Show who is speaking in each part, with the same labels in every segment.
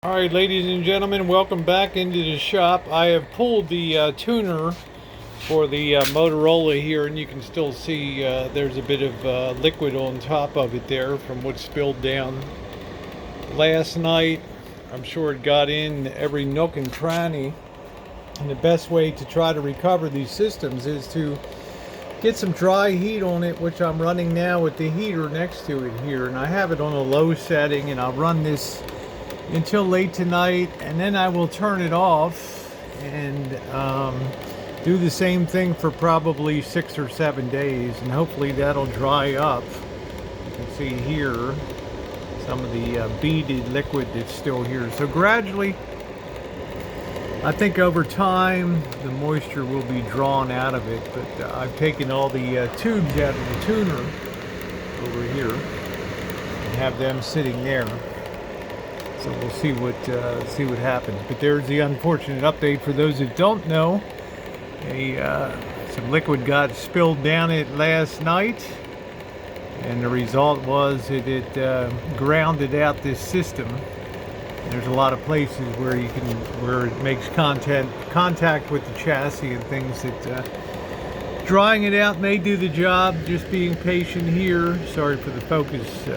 Speaker 1: Alright, ladies and gentlemen, welcome back into the shop. I have pulled the tuner for the Motorola here, and you can still see there's a bit of liquid on top of it there from what spilled down last night. I'm sure it got in every nook and cranny, and the best way to try to recover these systems is to get some dry heat on it, which I'm running now with the heater next to it here, and I have it on a low setting, and I'll run this until late tonight, and then I will turn it off and do the same thing for probably 6 or 7 days, and hopefully that'll dry up. You can see here some of the beaded liquid that's still here. So gradually, I think over time the moisture will be drawn out of it, but I've taken all the tubes out of the tuner over here and have them sitting there. So we'll see what happens. But there's the unfortunate update for those who don't know. Some liquid got spilled down it last night, and the result was it grounded out this system. There's a lot of places where it makes contact with the chassis and things that drying it out may do the job. Just being patient here. Sorry for the focus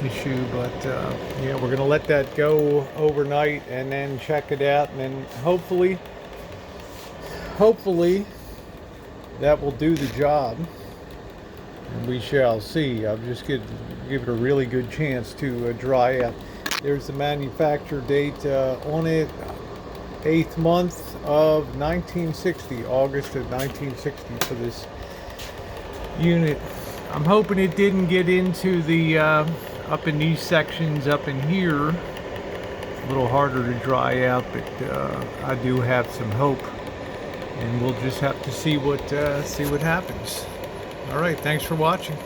Speaker 1: issue, but yeah, we're gonna let that go overnight and then check it out, and then hopefully that will do the job, and we shall see. I'll just give it a really good chance to dry out. There's the manufacture date on it, 8th month of 1960, August of 1960 for this unit. I'm hoping it didn't get into the up in these sections up in here. It's a little harder to dry out, but I do have some hope, and we'll just have to see what happens. All right, thanks for watching.